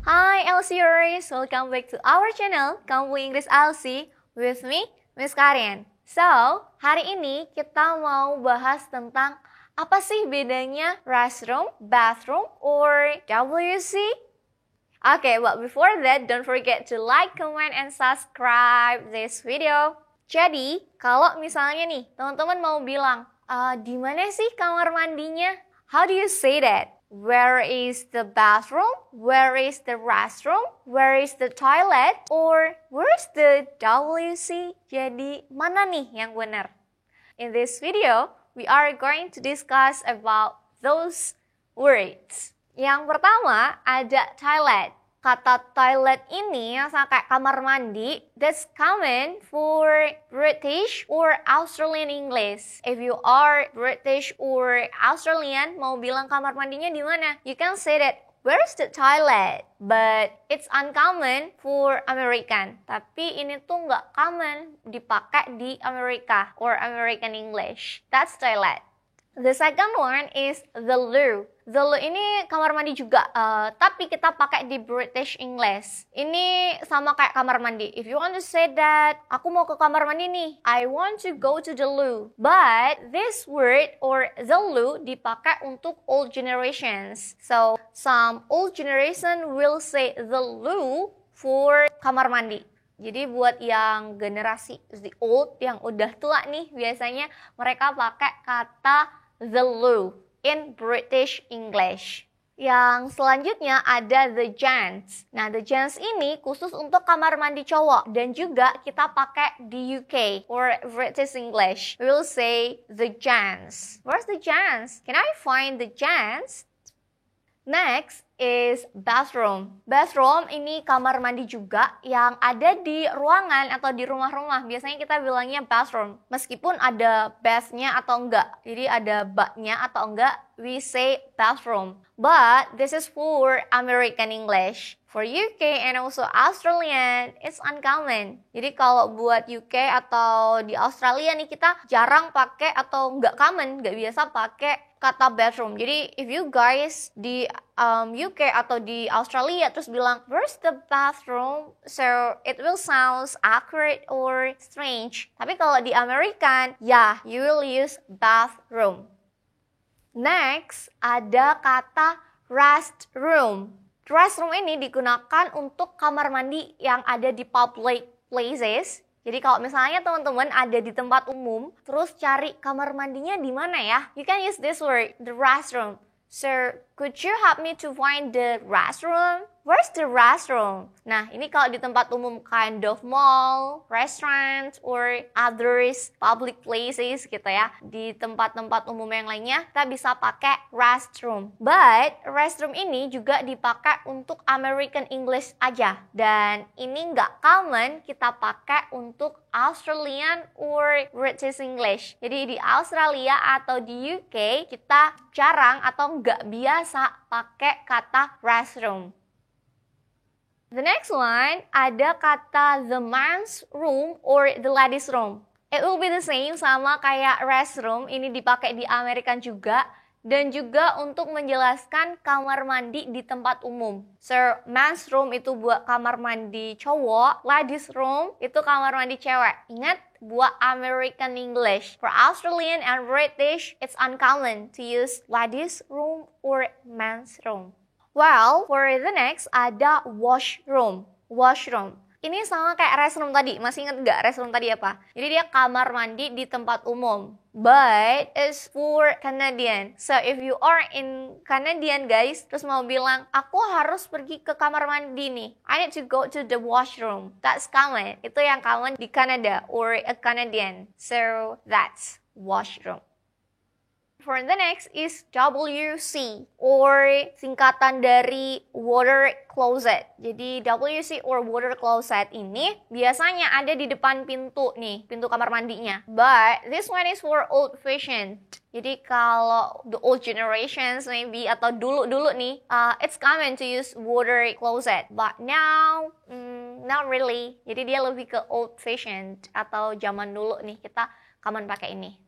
Hi LCers, welcome back to our channel Kamu Inggris LC with me, Miss Karen. So, hari ini kita mau bahas tentang apa sih bedanya restroom, bathroom, or WC? Okay, but before that, don't forget to like, comment, and subscribe this video. Jadi, kalau misalnya nih, teman-teman mau bilang, di mana sih kamar mandinya? How do you say that? Where is the bathroom? Where is the restroom? Where is the toilet? Or where is the WC? Jadi, mana nih yang benar? In this video, we are going to discuss about those words. Yang pertama, ada toilet. Kata toilet ini sama kayak kamar mandi, that's common for British or Australian English. If you are British or Australian, mau bilang kamar mandinya di mana? You can say that, where's the toilet? But it's uncommon for American. Tapi ini tuh nggak common dipakai di Amerika or American English. That's toilet. The second one is the loo. The loo ini kamar mandi juga, tapi kita pakai di British English. Ini sama kayak kamar mandi. If you want to say that, aku mau ke kamar mandi nih, I want to go to the loo. But this word or the loo dipakai untuk old generations. So, some old generation will say the loo for kamar mandi. Jadi buat yang generasi the old, yang udah tua nih, biasanya mereka pakai kata the loo in British English. Yang selanjutnya ada the gents. Nah, the gents ini khusus untuk kamar mandi cowok dan juga kita pakai di UK or British English. We will say the gents. Where's the gents? Can I find the gents? Next is bathroom. Bathroom ini kamar mandi juga yang ada di ruangan atau di rumah-rumah. Biasanya kita bilangnya bathroom. Meskipun ada bath-nya atau enggak. Jadi ada bak-nya atau enggak, we say bathroom. But this is for American English. For UK and also Australian, it's uncommon. Jadi kalau buat UK atau di Australia nih kita jarang pakai atau nggak common, nggak biasa pakai kata bathroom. Jadi if you guys di UK atau di Australia terus bilang, where's the bathroom? So it will sound awkward or strange. Tapi kalau di American, yeah, you will use bathroom. Next, ada kata restroom. Restroom ini digunakan untuk kamar mandi yang ada di public places. Jadi kalau misalnya teman-teman ada di tempat umum, terus cari kamar mandinya di mana ya? You can use this word, the restroom. Sir, could you help me to find the restroom? Where's the restroom? Nah, ini kalau di tempat umum kind of mall, restaurant, or others public places gitu ya. Di tempat-tempat umum yang lainnya, kita bisa pakai restroom. But, restroom ini juga dipakai untuk American English aja. Dan ini nggak common kita pakai untuk Australian or British English. Jadi di Australia atau di UK, kita jarang atau nggak biasa pakai kata restroom. The next one, ada kata the man's room or the ladies' room. It will be the same sama kayak restroom, ini dipakai di Amerika juga. Dan juga untuk menjelaskan kamar mandi di tempat umum. So, man's room itu buat kamar mandi cowok, ladies' room itu kamar mandi cewek. Ingat, buat American English. For Australian and British, it's uncommon to use ladies' room or man's room. Well, for the next, ada washroom. Washroom. Ini sama kayak restroom tadi. Masih ingat nggak restroom tadi apa? Jadi dia kamar mandi di tempat umum. But it's for Canadian. So if you are in Canadian guys, terus mau bilang, aku harus pergi ke kamar mandi nih. I need to go to the washroom. That's common. Itu yang common di Canada or a Canadian. So that's washroom. For the next is WC or singkatan dari water closet. Jadi WC or water closet ini biasanya ada di depan pintu nih, pintu kamar mandinya. But this one is for old fashioned. Jadi kalau the old generations maybe atau dulu-dulu nih, it's common to use water closet. But now, not really. Jadi dia lebih ke old fashioned atau zaman dulu nih kita common pakai ini.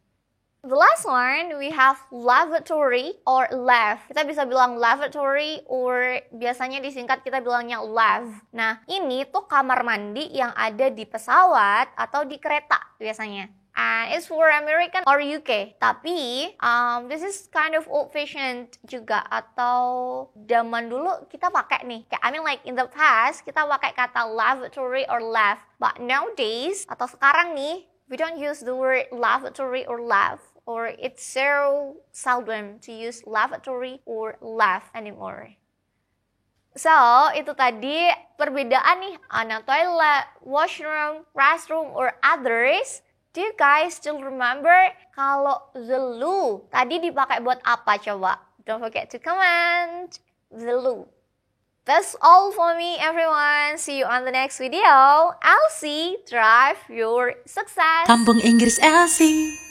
The last one, we have lavatory or lav. Kita bisa bilang lavatory or biasanya disingkat kita bilangnya lav. Nah, ini tuh kamar mandi yang ada di pesawat atau di kereta biasanya. And it's for American or UK. Tapi, this is kind of old-fashioned juga. Atau zaman dulu kita pakai nih. I mean like in the past, kita pakai kata lavatory or lav. But nowadays, atau sekarang nih, we don't use the word lavatory or lav. Or it's so seldom to use lavatory or lav anymore. So, itu tadi perbedaan nih, anak toilet, washroom, restroom, or others. Do you guys still remember kalau the loo tadi dipakai buat apa coba? Don't forget to comment the loo. That's all for me, everyone. See you on the next video. Elsie, drive your success. Kampung Inggris Elsie.